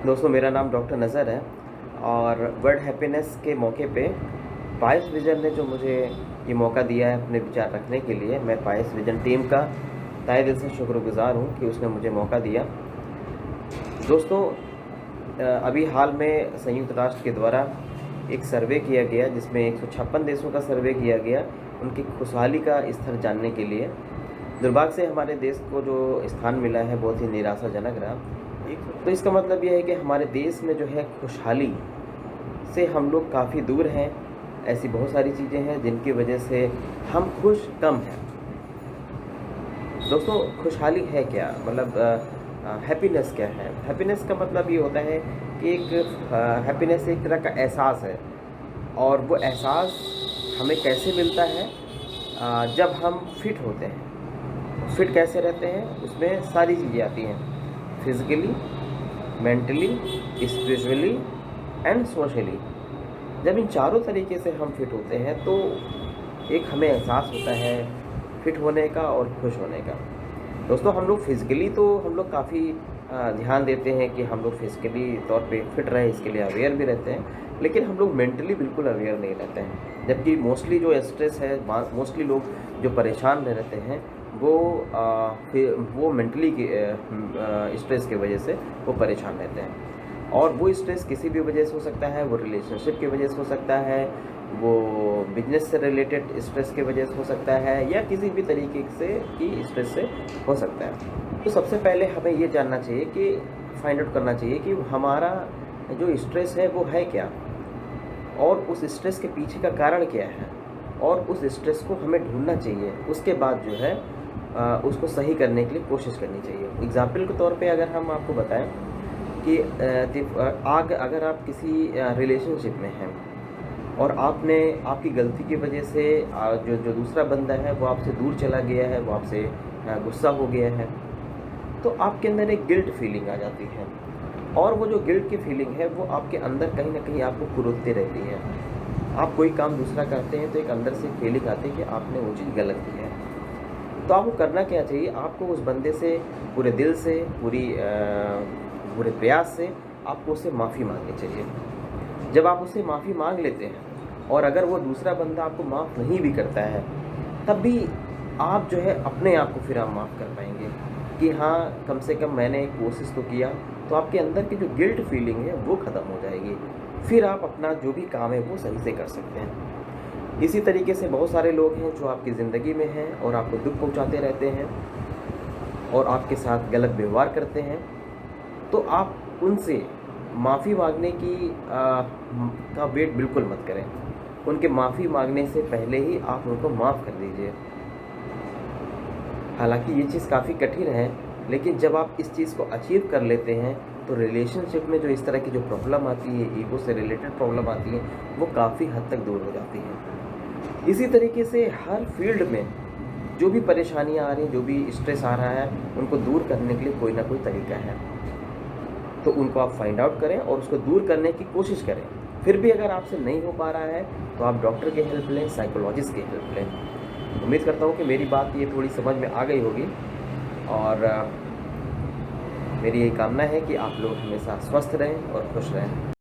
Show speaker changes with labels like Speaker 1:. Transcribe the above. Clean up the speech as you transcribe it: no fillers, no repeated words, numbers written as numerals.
Speaker 1: दोस्तों, मेरा नाम डॉक्टर नज़र है और वर्ल्ड हैप्पीनेस के मौके पे पायस विजन ने जो मुझे ये मौका दिया है अपने विचार रखने के लिए, मैं पायस विजन टीम का तहे दिल से शुक्रगुज़ार हूँ कि उसने मुझे मौका दिया। दोस्तों, अभी हाल में संयुक्त राष्ट्र के द्वारा एक सर्वे किया गया जिसमें 156 देशों का सर्वे किया गया उनकी खुशहाली का स्तर जानने के लिए। दुर्भाग्य से हमारे देश को जो स्थान मिला है बहुत ही निराशाजनक रहा। तो इसका मतलब यह है कि हमारे देश में जो है खुशहाली से हम लोग काफ़ी दूर हैं। ऐसी बहुत सारी चीज़ें हैं जिनकी वजह से हम खुश कम हैं। दोस्तों, खुशहाली है क्या, मतलब हैप्पीनेस क्या है? हैप्पीनेस का मतलब ये होता है कि एक हैप्पीनेस एक तरह का एहसास है, और वो एहसास हमें कैसे मिलता है? जब हम फिट होते हैं। फिट कैसे रहते हैं? उसमें सारी चीज़ें आती हैं, physically, mentally, spiritually and socially. जब इन चारों तरीके से हम फिट होते हैं तो एक हमें एहसास होता है फिट होने का और खुश होने का। दोस्तों, हम लोग फिज़िकली तो हम लोग काफ़ी ध्यान देते हैं कि हम लोग फिज़िकली तौर पे फिट रहें, इसके लिए अवेयर भी रहते हैं, लेकिन हम लोग मेंटली बिल्कुल अवेयर नहीं रहते हैं। जबकि मोस्टली जो स्ट्रेस है, मोस्टली लोग जो परेशान रहते हैं वो मेंटली स्ट्रेस की वजह से वो परेशान रहते हैं। और वो स्ट्रेस किसी भी वजह से हो सकता है, वो रिलेशनशिप की वजह से हो सकता है, वो बिजनेस से रिलेटेड स्ट्रेस की वजह से हो सकता है, या किसी भी तरीके से की स्ट्रेस से हो सकता है। तो सबसे पहले हमें ये जानना चाहिए कि फाइंड आउट करना चाहिए कि हमारा जो स्ट्रेस है वो है क्या, और उस स्ट्रेस के पीछे का कारण क्या है, और उस स्ट्रेस को हमें ढूंढना चाहिए। उसके बाद जो है उसको सही करने के लिए कोशिश करनी चाहिए। एग्जाम्पल के तौर पे अगर हम आपको बताएं कि अगर आप किसी रिलेशनशिप में हैं और आपकी गलती की वजह से जो दूसरा बंदा है वो आपसे दूर चला गया है, वो आपसे गुस्सा हो गया है, तो आपके अंदर एक गिल्ट फीलिंग आ जाती है। और वो जो गिल्ट की फीलिंग है वो आपके अंदर कहीं ना कहीं आपको कुरुदती रहती है। आप कोई काम दूसरा करते हैं तो एक अंदर से फीलिंग आती है कि आपने वो चीज़ गलत की है। तो आपको करना क्या चाहिए? आपको उस बंदे से पूरे दिल से, पूरे प्रयास से आपको उससे माफ़ी मांगनी चाहिए। जब आप उससे माफ़ी मांग लेते हैं और अगर वो दूसरा बंदा आपको माफ़ नहीं भी करता है, तब भी आप जो है अपने आप को फिर आप माफ़ कर पाएंगे कि हाँ, कम से कम मैंने एक कोशिश तो किया। तो आपके अंदर की जो गिल्ट फीलिंग है वो ख़त्म हो जाएगी। फिर आप अपना जो भी काम है वो सही से कर सकते हैं। इसी तरीके से बहुत सारे लोग हैं जो आपकी ज़िंदगी में हैं और आपको दुख पहुंचाते रहते हैं और आपके साथ गलत व्यवहार करते हैं। तो आप उनसे माफ़ी मांगने का वेट बिल्कुल मत करें। उनके माफ़ी मांगने से पहले ही आप उनको माफ़ कर दीजिए। हालांकि ये चीज़ काफ़ी कठिन है, लेकिन जब आप इस चीज़ को अचीव कर लेते हैं तो रिलेशनशिप में जो इस तरह की जो प्रॉब्लम आती है, ईगो से रिलेटेड प्रॉब्लम आती है, वो काफ़ी हद तक दूर हो जाती है। इसी तरीके से हर फील्ड में जो भी परेशानियां आ रही हैं, जो भी स्ट्रेस आ रहा है, उनको दूर करने के लिए कोई ना कोई तरीका है। तो उनको आप फाइंड आउट करें और उसको दूर करने की कोशिश करें। फिर भी अगर आपसे नहीं हो पा रहा है तो आप डॉक्टर की हेल्प लें, साइकोलॉजिस्ट की हेल्प लें। उम्मीद करता हूँ कि मेरी बात ये थोड़ी समझ में आ गई होगी, और मेरी यही कामना है कि आप लोग हमेशा स्वस्थ रहें और खुश रहें।